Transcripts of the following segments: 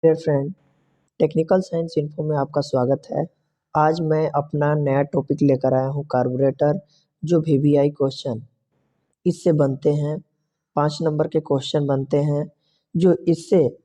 Dear friend, technical science info में आपका स्वागत है। आज मैं अपना नया टॉपिक लेकर आया हूँ कार्बोरेटर, जो वीवीआई क्वेश्चन इससे बनते हैं। 5 नंबर के क्वेश्चन बनते हैं जो इससे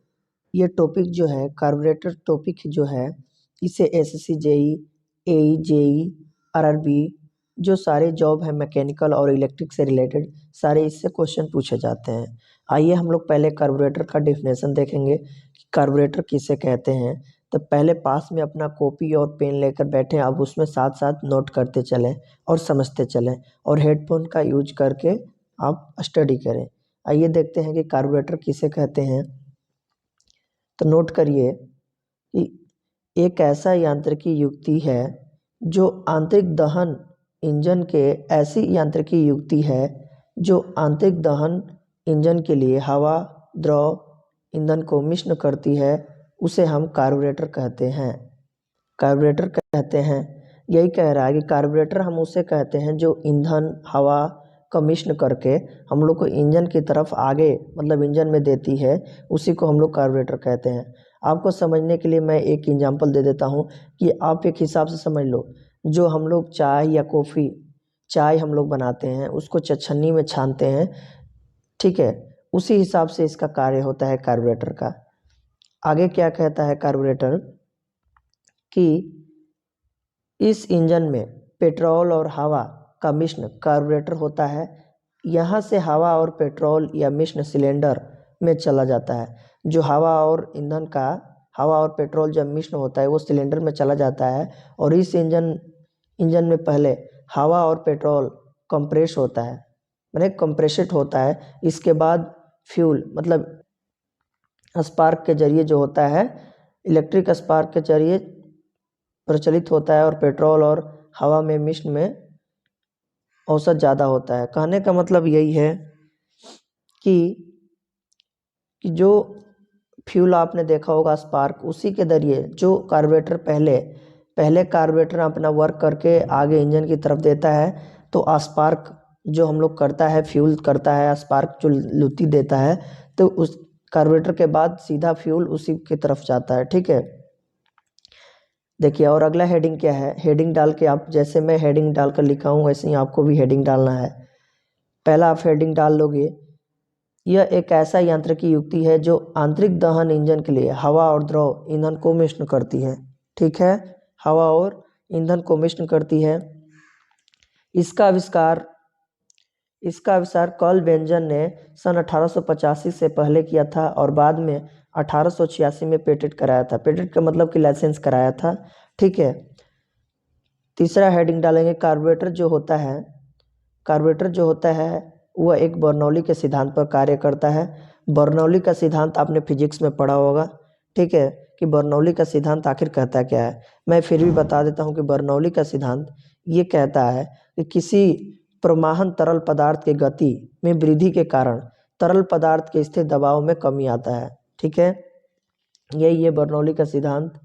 ये टॉपिक जो है कार्बोरेटर टॉपिक जो है इसे एसएससी जेई, एई जेई, आरआरबी जो सारे जॉब है मैकेनिकल और इलेक्ट्रिक से रिलेटेड सारे इससे क्वेश्चन पूछे जाते हैं। आइए हम लोग पहले कार्बोरेटर का डेफिनेशन देखेंगे कि कार्बोरेटर किसे कहते हैं। तो पहले पास में अपना कॉपी और पेन लेकर बैठें, आप उसमें साथ साथ नोट करते चलें और समझते चलें और हेडफोन का यूज करके आप स्टडी करें। आइए देखते हैं कि कार्बोरेटर किसे कहते हैं। तो नोट करिए कि एक ऐसा यांत्रिकी युक्ति है जो आंतरिक दहन इंजन के ऐसी यांत्रिकी युक्ति है जो आंतरिक दहन इंजन के लिए हवा द्रव ईंधन को मिश्रण करती है, उसे हम कार्बोरेटर कहते हैं। कार्बोरेटर कहते हैं, यही कह रहा है कि कार्बोरेटर हम उसे कहते हैं जो ईंधन हवा का मिश्रण करके हम लोग को इंजन की तरफ आगे मतलब इंजन में देती है, उसी को हम लोग कार्बोरेटर कहते हैं। आपको समझने के लिए मैं एक एग्जांपल दे देता हूँ कि आप एक हिसाब से समझ लो। जो हम लोग चाय या कॉफ़ी, चाय हम लोग बनाते हैं उसको छन्नी में छानते हैं, ठीक है, उसी हिसाब से इसका कार्य होता है कार्बोरेटर का। आगे क्या कहता है कार्बोरेटर कि इस इंजन में पेट्रोल और हवा का मिश्रण कार्बोरेटर होता है। यहाँ से हवा और पेट्रोल या मिश्रण सिलेंडर में चला जाता है। जो हवा और ईंधन का हवा और पेट्रोल जब मिश्रण होता है वो सिलेंडर में चला जाता है और इस इंजन में पहले हवा और पेट्रोल कंप्रेस होता है, मैंने कंप्रेस्ड होता है। इसके बाद फ्यूल मतलब स्पार्क के जरिए जो होता है, इलेक्ट्रिक स्पार्क के जरिए प्रचलित होता है और पेट्रोल और हवा में मिश्रण में औसत ज़्यादा होता है। कहने का मतलब यही है कि जो फ्यूल आपने देखा होगा स्पार्क, उसी के जरिए जो कार्बोरेटर पहले कार्बोरेटर अपना वर्क करके आगे इंजन की तरफ देता है, तो स्पार्क जो हम लोग करता है फ्यूल करता है, स्पार्क जो लुत्ती देता है, तो उस कार्बोरेटर के बाद सीधा फ्यूल उसी की तरफ जाता है, ठीक है। देखिए और अगला हेडिंग क्या है, हेडिंग डाल के आप, जैसे मैं हेडिंग डालकर लिखा हूँ वैसे ही आपको भी हेडिंग डालना है। पहला आप हेडिंग डाल लोगे, यह एक ऐसा यांत्रिकी युक्ति है जो आंतरिक दहन इंजन के लिए हवा और द्रव ईंधन को मिश्रण करती है, ठीक है, हवा और ईंधन को मिश्रण करती है। इसका आविष्कार कार्ल बेंजन ने सन 1885 से पहले किया था और बाद में 1886 में पेटेंट कराया था। पेटेंट का मतलब कि लाइसेंस कराया था, ठीक है। तीसरा हेडिंग डालेंगे, कार्बोरेटर जो होता है वह एक बर्नौली के सिद्धांत पर कार्य करता है। बर्नौली का सिद्धांत आपने फिजिक्स में पढ़ा होगा, ठीक है, कि बर्नौली का सिद्धांत आखिर कहता क्या है। मैं फिर भी बता देता हूँ कि बर्नौली का सिद्धांत ये कहता है कि किसी प्रमाहन तरल पदार्थ की गति में वृद्धि के कारण तरल पदार्थ के स्थिर दबाव में कमी आता है, ठीक है, यही है बर्नौली का सिद्धांत।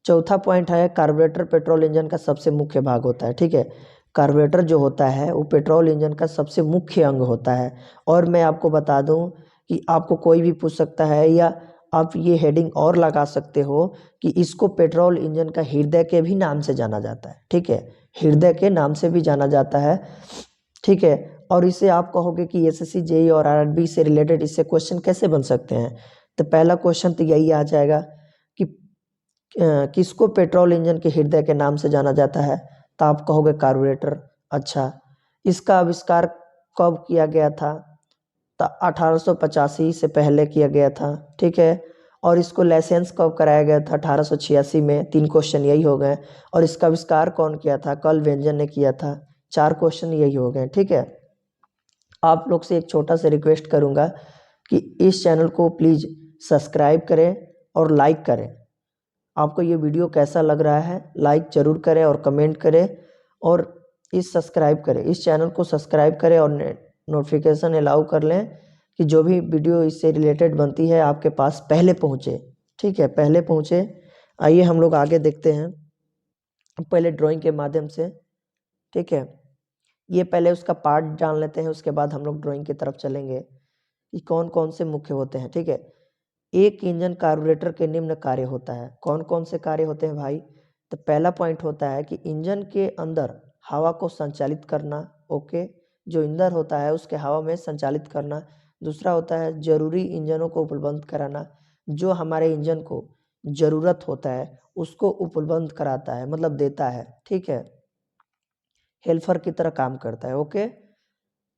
चौथा पॉइंट है, कार्बोरेटर पेट्रोल इंजन का सबसे मुख्य भाग होता है, ठीक है। कार्बोरेटर जो होता है वो पेट्रोल इंजन का सबसे मुख्य अंग होता है। और मैं आपको बता दूं कि आपको कोई भी पूछ सकता है या आप ये हेडिंग और लगा सकते हो कि इसको पेट्रोल इंजन का हृदय के भी नाम से जाना जाता है, ठीक है, हृदय के नाम से भी जाना जाता है, ठीक है। और इसे आप कहोगे कि एसएससी जेई और आरआरबी से रिलेटेड इससे क्वेश्चन कैसे बन सकते हैं, तो पहला क्वेश्चन तो यही आ जाएगा कि किसको पेट्रोल इंजन के हृदय के नाम से जाना जाता है, तो आप कहोगे कार्बोरेटर। अच्छा, इसका आविष्कार कब किया गया था, तो 1885 से पहले किया गया था, ठीक है। और इसको लाइसेंस कब कराया गया था, 1886 में। 3 क्वेश्चन यही हो गए। और इसका आविष्कार कौन किया था, कार्ल बेंजन ने किया था। 4 क्वेश्चन यही हो गए, ठीक है। आप लोग से एक छोटा सा रिक्वेस्ट करूंगा कि इस चैनल को प्लीज़ सब्सक्राइब करें और लाइक करें। आपको ये वीडियो कैसा लग रहा है लाइक ज़रूर करें और कमेंट करें, और सब्सक्राइब करें, इस चैनल को सब्सक्राइब करें और नोटिफिकेशन अलाउ कर लें कि जो भी वीडियो इससे रिलेटेड बनती है आपके पास पहले पहुंचे, ठीक है, पहले पहुंचे। आइए हम लोग आगे देखते हैं, पहले ड्राइंग के माध्यम से, ठीक है। ये पहले उसका पार्ट जान लेते हैं, उसके बाद हम लोग ड्राइंग की तरफ चलेंगे कि कौन कौन से मुख्य होते हैं, ठीक है। एक इंजन कार्बोरेटर के निम्न कार्य होता है। कौन कौन से कार्य होते हैं भाई? तो पहला पॉइंट होता है कि इंजन के अंदर हवा को संचालित करना, ओके, जो ईंधन होता है उसके हवा में संचालित करना। दूसरा होता है जरूरी इंजनों को उपलब्ध कराना, जो हमारे इंजन को ज़रूरत होता है उसको उपलब्ध कराता है, मतलब देता है, ठीक है, हेल्पर की तरह काम करता है, ओके।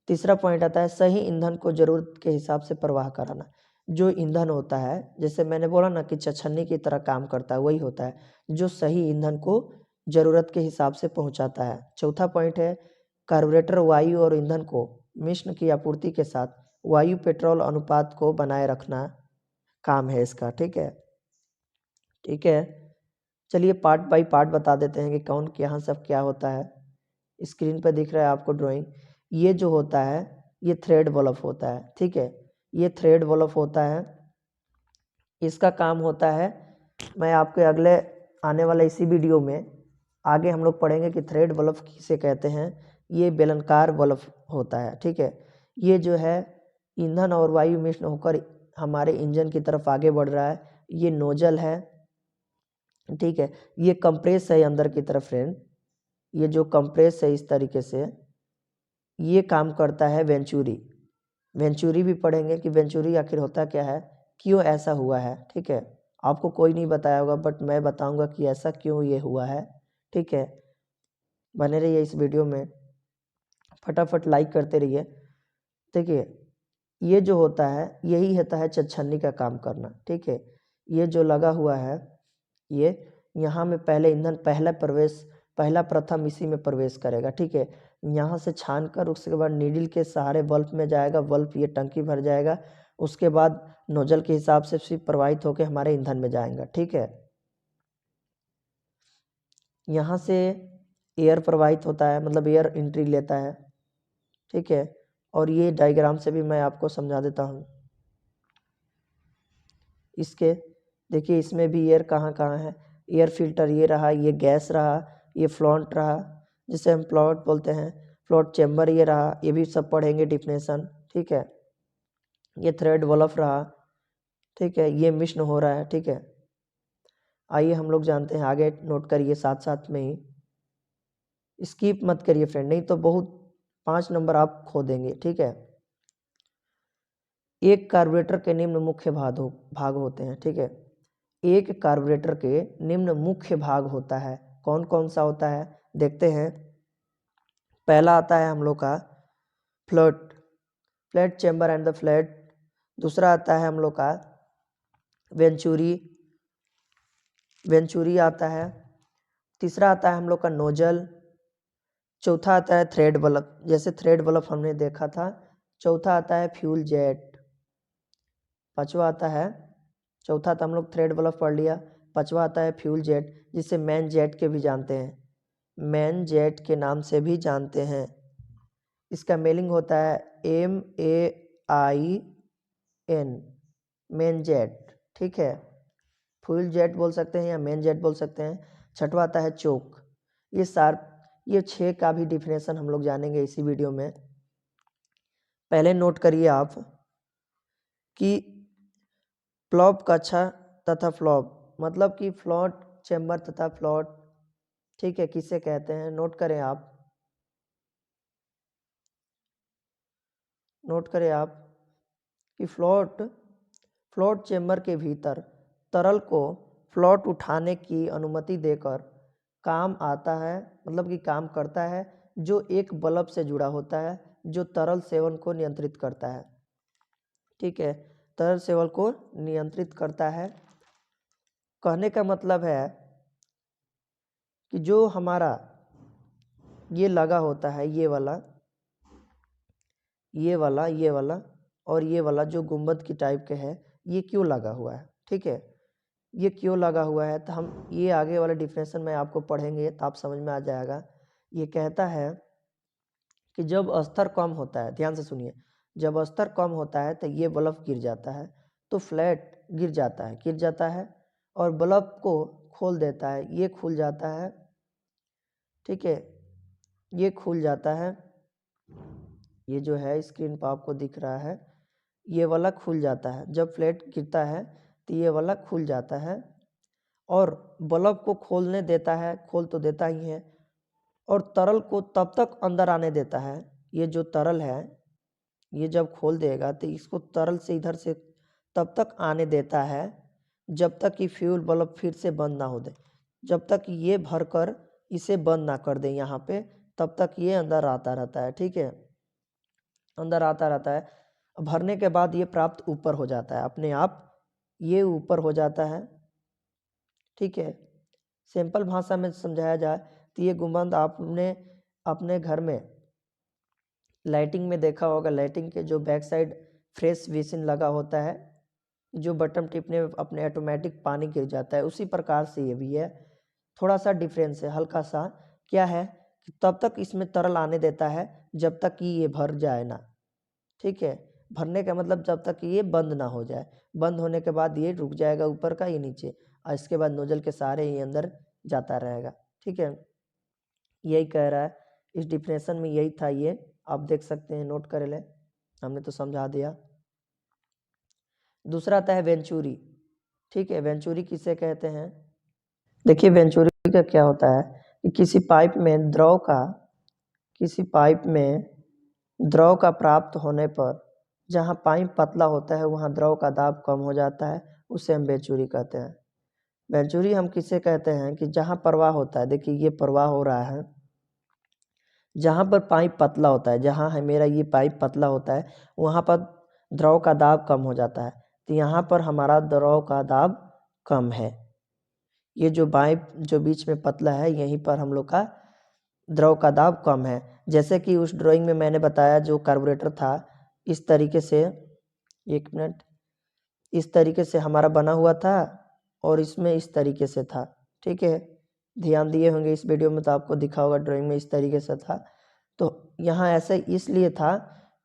तीसरा पॉइंट आता है सही ईंधन को ज़रूरत के हिसाब से प्रवाह कराना। जो ईंधन होता है, जैसे मैंने बोला ना कि छछन्नी की तरह काम करता है, वही होता है जो सही ईंधन को ज़रूरत के हिसाब से पहुंचाता है। चौथा पॉइंट है कार्बोरेटर वायु और ईंधन को मिश्रण की आपूर्ति के साथ वायु पेट्रोल अनुपात को बनाए रखना काम है इसका, ठीक है, ठीक है। चलिए पार्ट बाय पार्ट बता देते हैं कि कौन यहाँ सब क्या होता है। स्क्रीन पर दिख रहा है आपको ड्राइंग। ये जो होता है ये थ्रेड बल्ब होता है, ठीक है, ये थ्रेड बल्ब होता है। इसका काम होता है, मैं आपके अगले आने वाले इसी वीडियो में आगे हम लोग पढ़ेंगे कि थ्रेड बल्ब किसे कहते हैं। ये बेलनाकार बल्ब होता है, ठीक है। ये जो है ईंधन और वायु मिश्रण होकर हमारे इंजन की तरफ आगे बढ़ रहा है। ये नोजल है, ठीक है। ये कंप्रेस है अंदर की तरफ फ्रेंड, ये जो कंप्रेस है इस तरीके से ये काम करता है वेंचुरी। वेंचुरी भी पढ़ेंगे कि वेंचुरी आखिर होता क्या है, क्यों ऐसा हुआ है, ठीक है। आपको कोई नहीं बताया होगा बट मैं बताऊंगा कि ऐसा क्यों ये हुआ है, ठीक है। बने रहिए इस वीडियो में, फटाफट लाइक करते रहिए। देखिए ये जो होता है यही होता है छछन्नी का काम करना, ठीक है। ये जो लगा हुआ है ये यहाँ में पहले ईंधन पहला प्रथम इसी में प्रवेश करेगा, ठीक है। यहाँ से छान कर उसके बाद नीडल के सहारे बल्ब में जाएगा, बल्ब ये टंकी भर जाएगा, उसके बाद नोजल के हिसाब से फिर प्रवाहित होकर हमारे ईंधन में जाएगा, ठीक है। यहाँ से एयर प्रवाहित होता है, मतलब एयर एंट्री लेता है, ठीक है। और ये डायग्राम से भी मैं आपको समझा देता हूँ इसके। देखिए इसमें भी एयर कहाँ कहाँ है, एयर फिल्टर ये रहा, ये गैस रहा, ये फ्लॉन्ट रहा जिसे हम प्लॉट बोलते हैं, फ्लॉट चैम्बर ये रहा, ये भी सब पढ़ेंगे डिफिनेशन, ठीक है। ये थ्रेड बल्ब रहा, ठीक है, ये मिश्रण हो रहा है, ठीक है। आइए हम लोग जानते हैं आगे, नोट करिए साथ साथ में ही, स्किप मत करिए फ्रेंड, नहीं तो बहुत 5 नंबर आप खो देंगे, ठीक है। एक कार्बोरेटर के निम्न मुख्य भाग होते हैं, ठीक है। एक कार्बोरेटर के निम्न मुख्य भाग होता है, कौन कौन सा होता है देखते हैं। पहला आता है हम लोग का flat chamber and the flat. दूसरा आता है हम लोग का वेंचुरी आता है। तीसरा आता है हम लोग का नोजल। चौथा आता है थ्रेड बल्ब, जैसे थ्रेड बल्ब हमने देखा था। चौथा आता है फ्यूल जेट। पांचवा आता है, चौथा तो हम लोग थ्रेड बल्ब पढ़ लिया। पांचवा आता है फ्यूल जेट, जिसे मैन जेट के भी जानते हैं, मैन जेट के नाम से भी जानते हैं। इसका मेलिंग होता है MAIN, मैन जेट, ठीक है। फ्यूल जेट बोल सकते हैं या मैन जेट बोल सकते हैं। छठवा आता है चोक। ये 6 का भी डिफिनेशन हम लोग जानेंगे इसी वीडियो में। पहले नोट करिए आप कि फ्लॉप कक्षा तथा फ्लॉप, मतलब कि फ्लॉट चैम्बर तथा फ्लॉट, ठीक है, किसे कहते हैं नोट करें आप, कि फ्लॉट चैम्बर के भीतर तरल को फ्लॉट उठाने की अनुमति देकर काम आता है, मतलब कि काम करता है, जो एक बल्ब से जुड़ा होता है जो तरल सेवन को नियंत्रित करता है, ठीक है, तरल सेवन को नियंत्रित करता है। कहने का मतलब है कि जो हमारा ये लगा होता है, ये वाला और ये वाला जो गुंबद की टाइप के है, ये क्यों लगा हुआ है, ठीक है। ये क्यों लगा हुआ है तो हम ये आगे वाला डिफिनेशन में आपको पढ़ेंगे तो आप समझ में आ जाएगा। ये कहता है कि जब स्तर कम होता है, ध्यान से सुनिए, जब स्तर कम होता है तो ये बल्ब गिर जाता है, तो फ्लैट गिर जाता है और बल्ब को खोल देता है, ये खुल जाता है, ठीक है, ये खुल जाता है। ये जो है स्क्रीन पर आपको दिख रहा है, ये वाला खुल जाता है। जब फ्लैट गिरता है तो ये वाला खुल जाता है और बल्ब को खोलने देता है, खोल तो देता ही है, और तरल को तब तक अंदर आने देता है। ये जो तरल है ये जब खोल देगा तो इसको तरल से इधर से तब तक आने देता है जब तक कि फ्यूल बल्ब फिर से बंद ना हो दे। जब तक ये भरकर इसे बंद ना कर दे यहाँ पे, तब तक ये अंदर आता रहता है। ठीक है, अंदर आता रहता है। भरने के बाद ये प्राप्त ऊपर हो जाता है, अपने आप ये ऊपर हो जाता है। ठीक है, सिंपल भाषा में समझाया जाए तो ये गुंबद आपने अपने घर में लाइटिंग में देखा होगा। लाइटिंग के जो बैक साइड फ्रेश बेसिन लगा होता है, जो बटन टिपने अपने ऑटोमेटिक पानी गिर जाता है, उसी प्रकार से ये भी है। थोड़ा सा डिफरेंस है, हल्का सा। क्या है कि तब तक इसमें तरल आने देता है जब तक कि ये भर जाए ना। ठीक है, भरने का मतलब जब तक कि ये बंद ना हो जाए। बंद होने के बाद ये रुक जाएगा ऊपर का, ये नीचे, और इसके बाद नोजल के सहारे ये अंदर जाता रहेगा। ठीक है, यही कह रहा है, इस डिफिनेशन में यही था। ये आप देख सकते हैं, नोट कर लें, हमने तो समझा दिया। दूसरा आता है वेंचुरी। ठीक है, वेंचुरी किसे कहते हैं? देखिए, वेंचुरी का क्या होता है कि किसी पाइप में द्रव का प्राप्त होने पर जहाँ पाइप पतला होता है वहाँ द्रव का दाब कम हो जाता है, उसे हम वेंचुरी कहते हैं। वेंचुरी हम किसे कहते हैं कि जहाँ प्रवाह होता है, देखिए ये प्रवाह हो रहा है, जहाँ पर पाइप पतला होता है, जहाँ है मेरा ये पाइप पतला होता है, वहाँ पर द्रव का दाब कम हो जाता है। तो यहाँ पर हमारा द्रव का दाब कम है। ये जो पाइप जो बीच में पतला है, यहीं पर हम लोग का द्रव का दाब कम है। जैसे कि उस ड्राइंग में मैंने बताया, जो कार्बोरेटर था इस तरीके से, एक मिनट, इस तरीके से हमारा बना हुआ था और इसमें इस तरीके से था। ठीक है, ध्यान दिए होंगे इस वीडियो में तो आपको दिखा होगा, ड्राइंग में इस तरीके से था। तो यहाँ ऐसे इसलिए था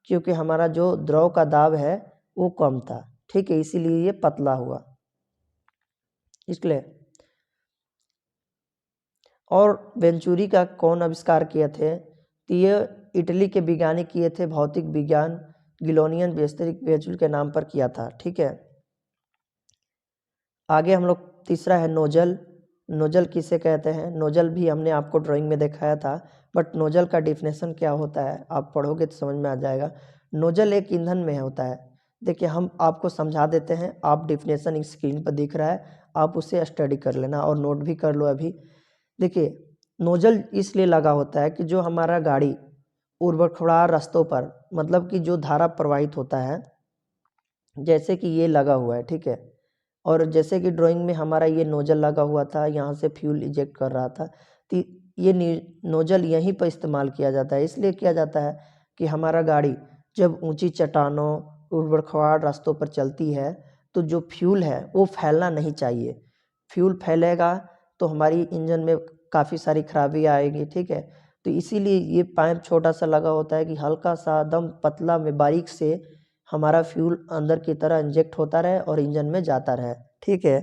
क्योंकि हमारा जो द्रव का दाब है वो कम था। ठीक है, इसीलिए ये पतला हुआ, इसलिए। और वेंचुरी का कौन आविष्कार किए थे? तो ये इटली के वैज्ञानिक किए थे, भौतिक विज्ञान गिलोनियन बेस्टरिक वेंचुरी के नाम पर किया था। ठीक है, आगे हम लोग तीसरा है नोजल। नोजल किसे कहते हैं? नोजल भी हमने आपको ड्राइंग में दिखाया था, बट नोजल का डिफिनेशन क्या होता है आप पढ़ोगे तो समझ में आ जाएगा। नोजल एक ईंधन में होता है। देखिए, हम आपको समझा देते हैं, आप डिफिनेशन स्क्रीन पर दिख रहा है, आप उसे स्टडी कर लेना और नोट भी कर लो अभी। देखिए, नोजल इसलिए लगा होता है कि जो हमारा गाड़ी ऊबड़-खाबड़ रास्तों पर, मतलब कि जो धारा प्रवाहित होता है, जैसे कि ये लगा हुआ है। ठीक है, और जैसे कि ड्राइंग में हमारा ये नोजल लगा हुआ था, यहाँ से फ्यूल इजेक्ट कर रहा था, तो ये नोजल यहीं पर इस्तेमाल किया जाता है। इसलिए किया जाता है कि हमारा गाड़ी जब ऊंची चट्टानों ऊबड़-खाबड़ रास्तों पर चलती है तो जो फ्यूल है वो फैलना नहीं चाहिए। फ्यूल फैलेगा तो हमारी इंजन में काफ़ी सारी खराबी आएगी। ठीक है, तो इसीलिए ये पाइप छोटा सा लगा होता है कि हल्का सा दम पतला में बारीक से हमारा फ्यूल अंदर की तरह इंजेक्ट होता रहे और इंजन में जाता रहे। ठीक है,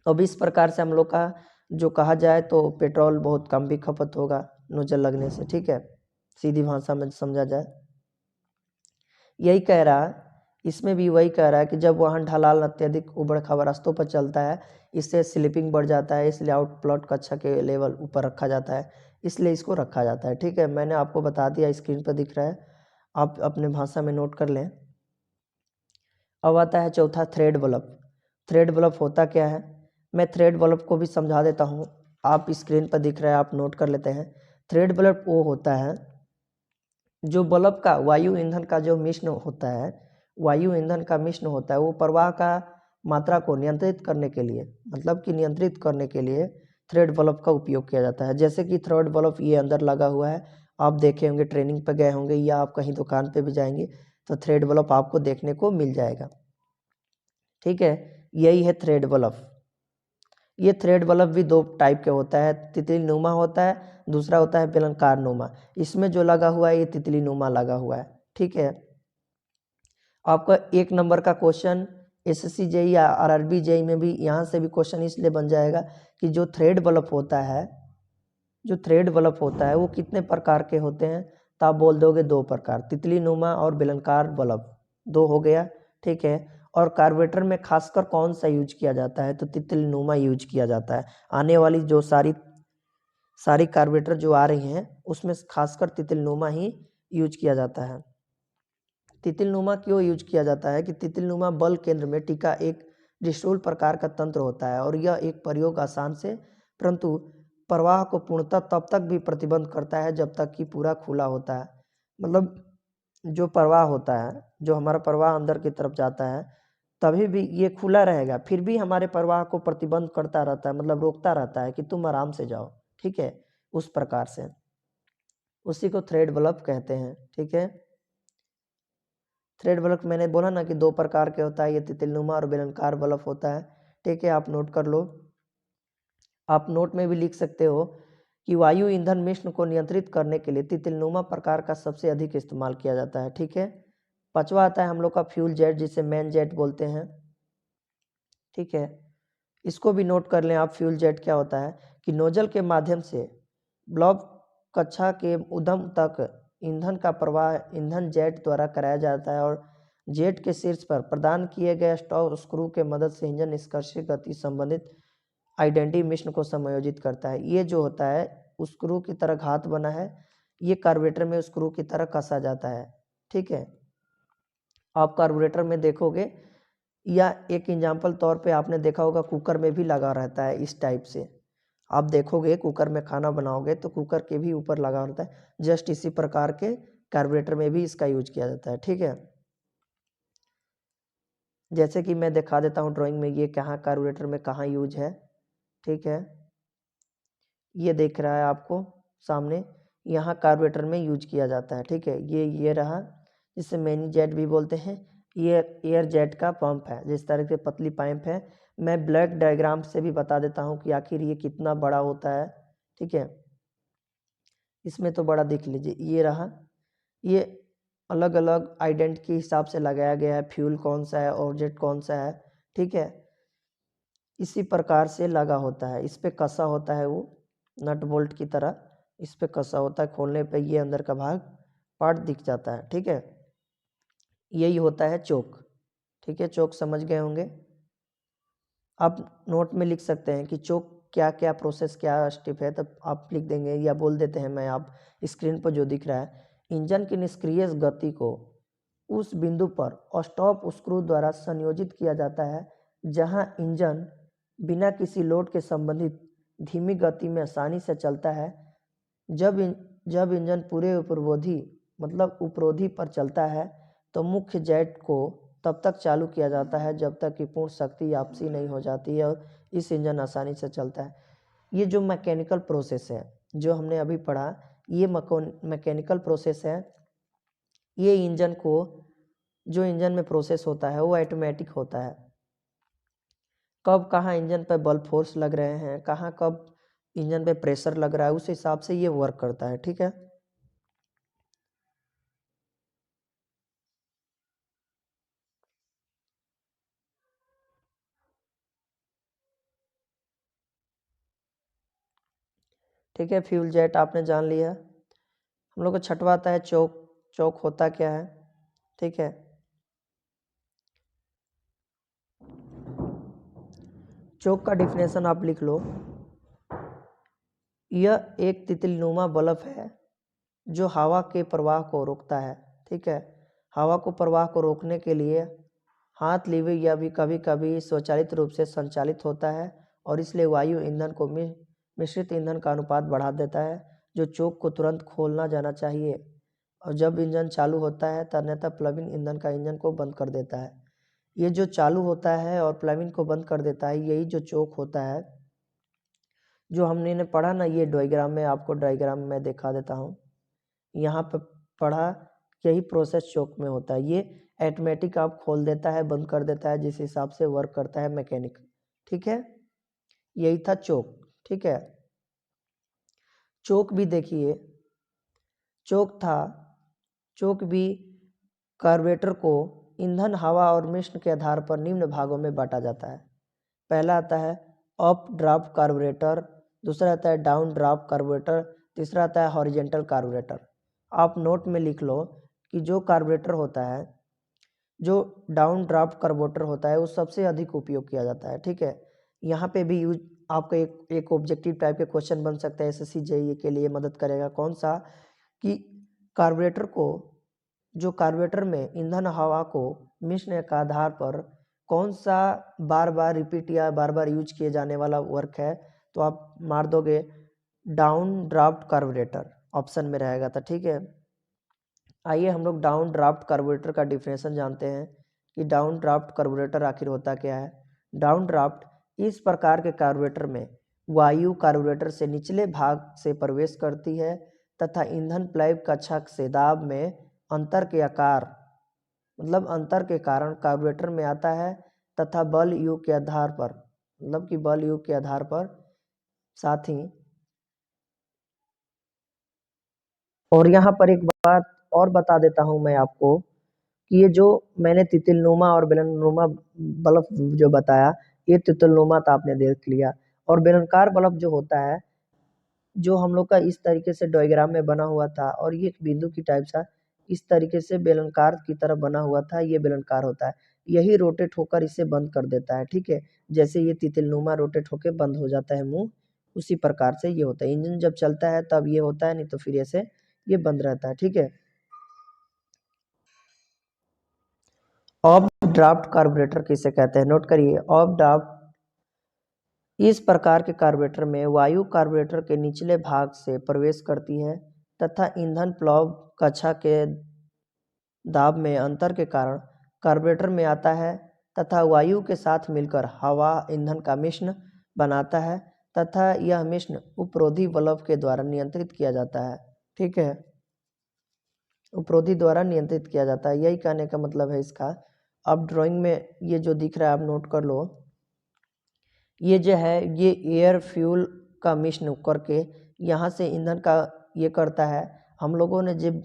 अब इस प्रकार से हम लोग का जो कहा जाए तो पेट्रोल बहुत कम भी खपत होगा नोजल लगने से। ठीक है, सीधी भाषा में समझा जाए, यही कह रहा है। इसमें भी वही कह रहा है कि जब वाहन ढलाल अत्यधिक उबड़-खाबड़ रास्तों पर चलता है, इससे स्लिपिंग बढ़ जाता है, इसलिए आउटप्लॉट कक्षा के लेवल ऊपर रखा जाता है, इसलिए इसको रखा जाता है। ठीक है, मैंने आपको बता दिया, स्क्रीन पर दिख रहा है, आप अपने भाषा में नोट कर लें। अब आता है चौथा, थ्रेड बल्ब। थ्रेड बल्ब होता क्या है? मैं थ्रेड बल्ब को भी समझा देता हूँ, आप स्क्रीन पर दिख रहा है, आप नोट कर लेते हैं। थ्रेड बल्ब वो होता है जो बल्ब का वायु ईंधन का जो मिश्रण होता है, वायु ईंधन का मिश्रण होता है, वो प्रवाह का मात्रा को नियंत्रित करने के लिए, मतलब कि नियंत्रित करने के लिए थ्रेड बल्ब का उपयोग किया जाता है। जैसे कि थ्रेड बल्ब ये अंदर लगा हुआ है, आप देखे होंगे, ट्रेनिंग पर गए होंगे या आप कहीं दुकान पे भी जाएंगे तो थ्रेड बल्ब आपको देखने को मिल जाएगा। ठीक है, यही है थ्रेड बल्ब। ये थ्रेड बल्ब भी दो टाइप के होता है, तितली नुमा होता है, दूसरा होता है बेलनाकार नुमा। इसमें जो लगा हुआ है ये तितली नुमा लगा हुआ है। ठीक है, आपका 1 नंबर का क्वेश्चन एसएससी जेई या आरआरबी जेई में भी यहाँ से भी क्वेश्चन इसलिए बन जाएगा कि जो थ्रेड बल्ब होता है, जो थ्रेड बल्ब होता है वो कितने प्रकार के होते हैं? तो आप बोल दोगे 2 प्रकार, तितली नुमा और बेलनाकार बल्ब, 2 हो गया। ठीक है, और कार्बोरेटर में खासकर कौन सा यूज किया जाता है, तो तितलीनुमा यूज किया जाता है। आने वाली जो सारी कार्बोरेटर जो आ रही हैं उसमें खासकर तितलीनुमा ही यूज किया जाता है। तितलीनुमा क्यों यूज किया जाता है कि तितलीनुमा बल केंद्र में टिका एक डिस्टोल प्रकार का तंत्र होता है और यह एक प्रयोग आसान से परंतु प्रवाह को पूर्णतः तब तक भी प्रतिबंध करता है जब तक कि पूरा खुला होता है। मतलब जो प्रवाह होता है, जो हमारा प्रवाह अंदर की तरफ जाता है, तभी भी ये खुला रहेगा, फिर भी हमारे प्रवाह को प्रतिबंध करता रहता है, मतलब रोकता रहता है कि तुम आराम से जाओ। ठीक है, उस प्रकार से उसी को थ्रेड बल्ब कहते हैं। ठीक है, थ्रेड बल्ब मैंने बोला ना कि दो प्रकार के होता है, ये तितलीनुमा और बेलनाकार बल्ब होता है। ठीक है, आप नोट कर लो। आप नोट में भी लिख सकते हो कि वायु ईंधन मिश्रण को नियंत्रित करने के लिए तितलीनुमा प्रकार का सबसे अधिक इस्तेमाल किया जाता है। ठीक है, पांचवा आता है हम लोग का फ्यूल जेट, जिसे मेन जेट बोलते हैं। ठीक है, इसको भी नोट कर लें आप। फ्यूल जेट क्या होता है कि नोजल के माध्यम से ब्लॉब कक्षा के उद्गम तक ईंधन का प्रवाह ईंधन जेट द्वारा कराया जाता है और जेट के शीर्ष पर प्रदान किए गए स्टॉप स्क्रू के मदद से इंजन निष्कर्षी गति संबंधित आइडेंटिटी मिश्रण को समायोजित करता है। ये जो होता है स्क्रू की तरह घात बना है, ये कार्बोरेटर में स्क्रू की तरह कसा जाता है। ठीक है, आप कार्बोरेटर में देखोगे या एक एग्जाम्पल तौर पे आपने देखा होगा कुकर में भी लगा रहता है इस टाइप से। आप देखोगे कुकर में खाना बनाओगे तो कुकर के भी ऊपर लगा रहता है, जस्ट इसी प्रकार के कार्बोरेटर में भी इसका यूज किया जाता है। ठीक है, जैसे कि मैं दिखा देता हूँ ड्राइंग में, ये कहाँ कार्बोरेटर में कहाँ यूज है। ठीक है, ये देख रहा है आपको सामने, यहाँ कार्बोरेटर में यूज किया जाता है। ठीक है, ये रहा, जिसे मैनी जेट भी बोलते हैं। ये एयर जेट का पंप है, जिस तरह से पतली पाइप है। मैं ब्लैक डायग्राम से भी बता देता हूँ कि आखिर ये कितना बड़ा होता है। ठीक है, इसमें तो बड़ा देख लीजिए, ये रहा। ये अलग अलग आइडेंट के हिसाब से लगाया गया है, फ्यूल कौन सा है और जेट कौन सा है। ठीक है, इसी प्रकार से लगा होता है, इस पे कसा होता है, वो नट बोल्ट की तरह इस पे कसा होता है। खोलने पे ये अंदर का भाग पार्ट दिख जाता है। ठीक है, यही होता है चोक। ठीक है, चोक समझ गए होंगे। आप नोट में लिख सकते हैं कि चोक क्या क्या प्रोसेस क्या स्टेप है, तब आप लिख देंगे या बोल देते हैं। मैं आप स्क्रीन पर जो दिख रहा है, इंजन की निष्क्रिय गति को उस बिंदु पर स्टॉप स्क्रू द्वारा संयोजित किया जाता है जहां इंजन बिना किसी लोड के संबंधित धीमी गति में आसानी से चलता है। जब इंजन पूरे उपरोधी मतलब उपरोधी पर चलता है तो मुख्य जेट को तब तक चालू किया जाता है जब तक कि पूर्ण शक्ति वापसी नहीं हो जाती है और इस इंजन आसानी से चलता है। ये जो मैकेनिकल प्रोसेस है जो हमने अभी पढ़ा, ये मैकेनिकल प्रोसेस है। ये इंजन को जो इंजन में प्रोसेस होता है वो ऑटोमेटिक होता है। कब कहाँ इंजन पर बल फोर्स लग रहे हैं, कहाँ कब इंजन पे प्रेशर लग रहा है, उस हिसाब से ये वर्क करता है। ठीक है, ठीक है, फ्यूल जेट आपने जान लिया। हम लोग को छठवा आता है चोक। चोक होता क्या है? ठीक है, चोक का डिफिनेशन आप लिख लो। यह एक तितलीनुमा बल्ब है जो हवा के प्रवाह को रोकता है। ठीक है, हवा को प्रवाह को रोकने के लिए हाथ लीवर या भी कभी कभी स्वचालित रूप से संचालित होता है और इसलिए वायु ईंधन को मिश्रित ईंधन का अनुपात बढ़ा देता है जो चोक को तुरंत खोलना जाना चाहिए और जब इंजन चालू होता है तो अन्यथा प्लग-इन ईंधन का इंजन को बंद कर देता है। ये जो चालू होता है और प्लग-इन को बंद कर देता है, यही जो चोक होता है जो हमने पढ़ा ना। ये डायग्राम में आपको डायग्राम में दिखा देता हूँ। यहाँ पे पढ़ा, यही प्रोसेस चोक में होता है। ये ऑटोमेटिक आप खोल देता है बंद कर देता है जिस हिसाब से वर्क करता है मैकेनिक। ठीक है, यही था चोक। ठीक है, चोक भी देखिए, चोक भी कार्बोरेटर को ईंधन हवा और मिश्रण के आधार पर निम्न भागों में बांटा जाता है। पहला आता है अप ड्राफ्ट कार्बोरेटर, दूसरा आता है डाउन ड्राफ्ट कार्बोरेटर, तीसरा आता है हॉरिजेंटल कार्बोरेटर। आप नोट में लिख लो कि जो कार्बोरेटर होता है जो डाउन ड्राफ्ट कार्बोरेटर होता है वो सबसे अधिक उपयोग किया जाता है। ठीक है, यहाँ पे भी यूज आपका एक ऑब्जेक्टिव टाइप के क्वेश्चन बन सकता है, एसएससी जेईई के लिए मदद करेगा। कौन सा? कि कार्बोरेटर को, जो कार्बोरेटर में ईंधन हवा को मिश्रण के आधार पर कौन सा बार बार रिपीट या बार बार यूज किए जाने वाला वर्क है, तो आप मार दोगे डाउन ड्राफ्ट कार्बोरेटर, ऑप्शन में रहेगा था। ठीक है, आइए हम लोग डाउन ड्राफ्ट कार्बोरेटर का डिफिनेशन जानते हैं कि डाउन ड्राफ्ट कार्बोरेटर आखिर होता क्या है। डाउन ड्राफ्ट इस प्रकार के कार्बोरेटर में वायु कार्बोरेटर से निचले भाग से प्रवेश करती है तथा ईंधन प्लाइप कक्षा से दाब में अंतर के आकार, मतलब अंतर के कारण कार्बोरेटर में आता है तथा बल योग के आधार पर, मतलब कि बल योग के आधार पर, साथ ही और यहाँ पर एक बात और बता देता हूँ मैं आपको कि ये जो मैंने तितुलनुमा और बेलनुमा बल्ब जो बताया, ये तितुलनुमा था, आपने देख लिया। और बेलनाकार बल्ब जो होता है, जो हम लोग का इस तरीके से डायग्राम में बना हुआ था और ये एक बिंदु की टाइप सा इस तरीके से बेलनाकार की तरह बना हुआ था, ये बेलनाकार होता है। यही रोटेट होकर इसे बंद कर देता है। ठीक है, जैसे ये तितुलनुमा रोटेट होकर बंद हो जाता है मुंह, उसी प्रकार से ये होता है। इंजन जब चलता है तब ये होता है, नहीं तो फिर ऐसे ये बंद रहता है। ठीक है, ऑफ ड्राफ्ट कार्बोरेटर किसे कहते हैं, नोट करिए। ऑफ ड्राफ्ट इस प्रकार के कार्बोरेटर में वायु कार्बोरेटर के निचले भाग से प्रवेश करती है तथा ईंधन प्लव कक्षा के दाब में अंतर के कारण कार्बोरेटर में आता है तथा वायु के साथ मिलकर हवा ईंधन का मिश्रण बनाता है तथा यह मिश्रण उपरोधी बल्ब के द्वारा नियंत्रित किया जाता है। ठीक है, उपरोधी द्वारा नियंत्रित किया जाता है, यही कहने का मतलब है इसका। अब ड्राइंग में ये जो दिख रहा है आप नोट कर लो, ये जो है ये एयर फ्यूल का मिश्रण करके यहाँ से ईंधन का ये करता है। हम लोगों ने जब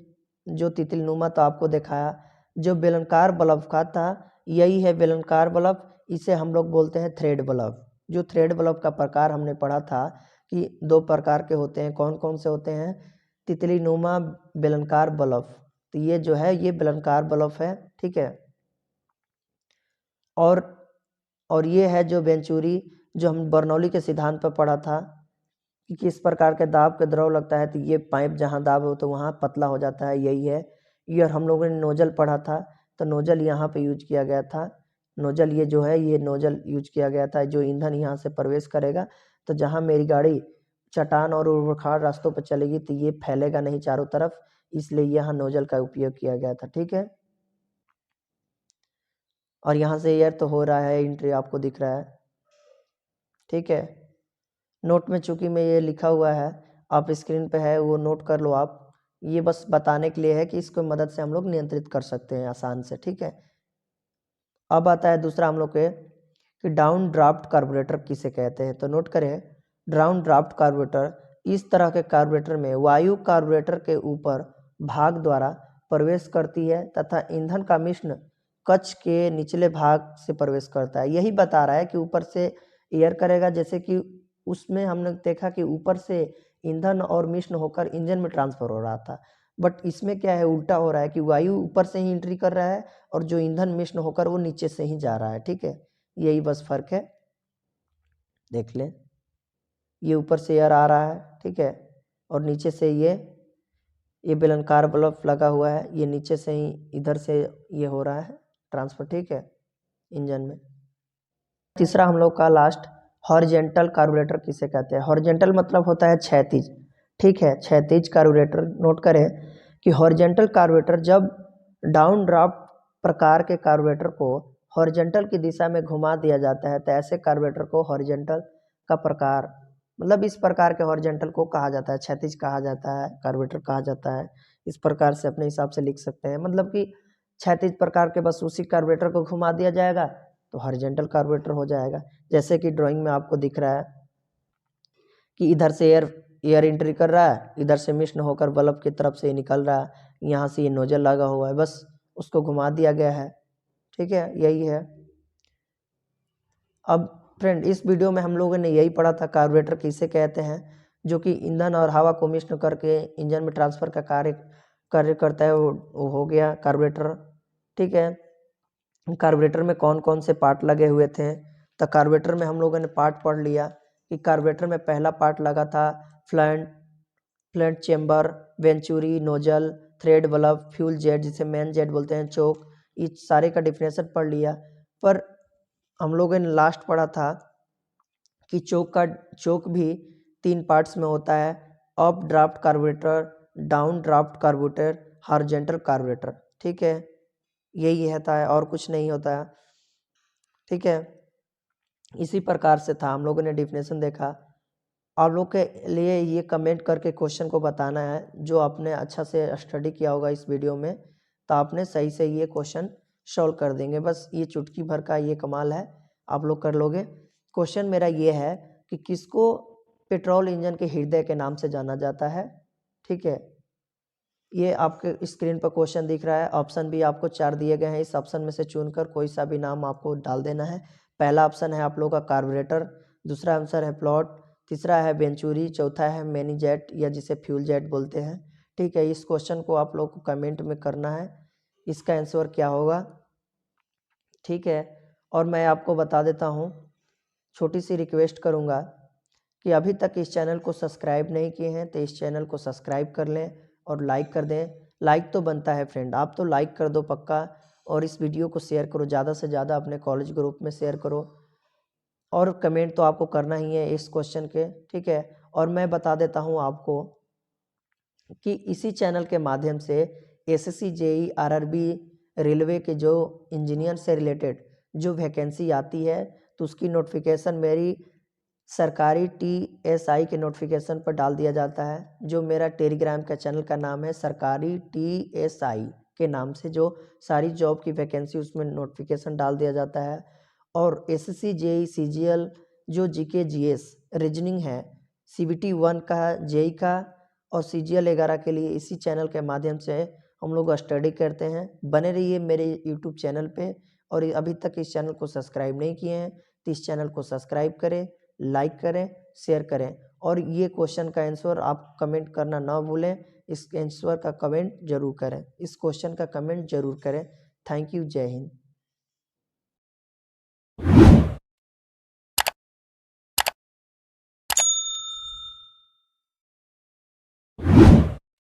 जो तितुलनुमा तो आपको दिखाया, जो बेलनाकार बल्ब का था यही है बेलनाकार बल्ब, इसे हम लोग बोलते हैं थ्रेड बल्ब। जो थ्रेड बल्ब का प्रकार हमने पढ़ा था कि दो प्रकार के होते हैं, कौन कौन से होते हैं? तितुलनुमा बेलनाकार बल्ब, तो ये जो है ये बेलनाकार बल्ब है। ठीक है, और ये है जो वेंचुरी, जो हम बर्नौली के सिद्धांत पर पढ़ा था कि किस प्रकार के दाब के द्रव लगता है तो ये पाइप जहाँ दाब हो तो वहाँ पतला हो जाता है, यही है ये। और हम लोगों ने नोजल पढ़ा था, तो नोजल यहाँ पे यूज किया गया था। नोजल ये जो है ये नोजल यूज किया गया था, जो ईंधन यहाँ से प्रवेश करेगा तो जहाँ मेरी गाड़ी चट्टान और उबड़ रास्तों पर चलेगी तो ये फैलेगा नहीं चारों तरफ, इसलिए यहाँ नोजल का उपयोग किया गया था। ठीक है, और यहाँ से एयर तो हो रहा है एंट्री, आपको दिख रहा है। ठीक है, नोट में चूंकि मैं ये लिखा हुआ है, आप स्क्रीन पे है वो नोट कर लो आप, ये बस बताने के लिए है कि इसको मदद से हम लोग नियंत्रित कर सकते हैं आसान से। ठीक है, अब आता है दूसरा हम लोग के कि डाउन ड्राफ्ट कार्बोरेटर किसे कहते हैं, तो नोट करें। डाउन ड्राफ्ट कार्बोरेटर इस तरह के कार्बोरेटर में वायु कार्बोरेटर के ऊपर भाग द्वारा प्रवेश करती है तथा ईंधन का मिश्रण कक्ष के निचले भाग से प्रवेश करता है। यही बता रहा है कि ऊपर से एयर करेगा, जैसे कि उसमें हमने देखा कि ऊपर से ईंधन और मिश्रण होकर इंजन में ट्रांसफर हो रहा था, बट इसमें क्या है उल्टा हो रहा है कि वायु ऊपर से ही एंट्री कर रहा है और जो ईंधन मिश्रण होकर वो नीचे से ही जा रहा है। ठीक है, यही बस फर्क है, देख ले। ये ऊपर से एयर आ रहा है, ठीक है, और नीचे से ये बेलनाकार बल्ब लगा हुआ है, ये नीचे से ही इधर से ये हो रहा है ट्रांसफर। ठीक है, इंजन में। तीसरा हम लोग का लास्ट हॉरिजेंटल कार्बोरेटर किसे कहते हैं। हॉरिजेंटल मतलब होता है क्षैतिज। ठीक है, क्षैतिज कार्बोरेटर। नोट करें कि हॉरिजेंटल कार्बोरेटर जब डाउन ड्राफ्ट प्रकार के कार्बोरेटर को हॉरिजेंटल की दिशा में घुमा दिया जाता है तो ऐसे कार्बोरेटर को हॉरिजेंटल का प्रकार, मतलब इस प्रकार के हॉरिजेंटल को कहा जाता है, क्षैतिज कहा जाता है, कार्बोरेटर कहा जाता है। इस प्रकार से अपने हिसाब से लिख सकते हैं, मतलब कि क्षैतिज प्रकार के बस उसी कार्बोरेटर को घुमा दिया जाएगा तो हॉरिजेंटल कार्बोरेटर हो जाएगा। जैसे कि ड्राइंग में आपको दिख रहा है कि इधर से एयर एंट्री कर रहा है, इधर से मिश्रण होकर बल्ब की तरफ से निकल रहा है, यहाँ से ये नोजल लगा हुआ है, बस उसको घुमा दिया गया है। ठीक है, यही है। अब फ्रेंड इस वीडियो में हम लोगों ने यही पढ़ा था कार्बोरेटर किसे कहते हैं, जो कि ईंधन और हवा को मिश्रण करके इंजन में ट्रांसफर का कार्य करता है, वो हो गया कार्बोरेटर। ठीक है, कार्बोरेटर में कौन कौन से पार्ट लगे हुए थे। तो कार्बोरेटर में हम लोगों ने पार्ट पढ़ लिया कि कार्बोरेटर में पहला पार्ट लगा था flat chamber, venturi, nozzle, thread bulb, fuel jet जिसे मेन जेट बोलते हैं, चोक, इस सारे का डिफिनेशन पढ़ लिया। पर हम लोगों ने लास्ट पढ़ा था कि चोक भी 3 पार्ट्स में होता है, up draft carburettor, down draft carburettor, horizontal carburettor. ठीक है, यही होता है और कुछ नहीं होता है। ठीक है, इसी प्रकार से था, हम लोगों ने डिफिनेशन देखा। आप लोग के लिए ये कमेंट करके क्वेश्चन को बताना है, जो आपने अच्छा से स्टडी किया होगा इस वीडियो में, तो आपने सही से ये क्वेश्चन सॉल्व कर देंगे। बस ये चुटकी भर का ये कमाल है, आप लोग कर लोगे। क्वेश्चन मेरा ये है कि किसको पेट्रोल इंजन के हृदय के नाम से जाना जाता है। ठीक है, ये आपके स्क्रीन पर क्वेश्चन दिख रहा है। ऑप्शन भी आपको 4 दिए गए हैं, इस ऑप्शन में से चुनकर कोई सा भी नाम आपको डाल देना है। पहला ऑप्शन है आप लोग का कार्बोरेटर, दूसरा आंसर है प्लॉट, तीसरा है वेंचुरी, चौथा है मैनी जेट या जिसे फ्यूल जेट बोलते हैं। ठीक है, इस क्वेश्चन को आप लोग को कमेंट में करना है, इसका आंसर क्या होगा। ठीक है, और मैं आपको बता देता हूँ, छोटी सी रिक्वेस्ट करूँगा कि अभी तक इस चैनल को सब्सक्राइब नहीं किए हैं तो इस चैनल को सब्सक्राइब कर लें और लाइक कर दें। लाइक तो बनता है फ्रेंड, आप तो लाइक कर दो पक्का, और इस वीडियो को शेयर करो, ज़्यादा से ज़्यादा अपने कॉलेज ग्रुप में शेयर करो, और कमेंट तो आपको करना ही है इस क्वेश्चन के। ठीक है, और मैं बता देता हूँ आपको कि इसी चैनल के माध्यम से एसएससी, जेई, आरआरबी, रेलवे के जो इंजीनियर से रिलेटेड जो वैकेंसी आती है, तो उसकी नोटिफिकेशन मेरी सरकारी टीएसआई के नोटिफिकेशन पर डाल दिया जाता है। जो मेरा टेलीग्राम का चैनल का नाम है सरकारी टीएसआई के नाम से, जो सारी जॉब की वैकेंसी उसमें नोटिफिकेशन डाल दिया जाता है। और एसएससी, जेई, सीजीएल, जो जीके जीएस रीजनिंग है, सीबीटी 1 का, जेई का और सीजीएल 11 के लिए इसी चैनल के माध्यम से हम लोग स्टडी करते हैं। बने रहिए मेरे यूट्यूब चैनल पे, और अभी तक इस चैनल को सब्सक्राइब नहीं किए हैं तो इस चैनल को सब्सक्राइब करें, लाइक करें, शेयर करें, और ये क्वेश्चन का आंसर आप कमेंट करना ना भूलें। इस आंसर का कमेंट जरूर करें, इस क्वेश्चन का कमेंट जरूर करें। थैंक यू, जय हिंद।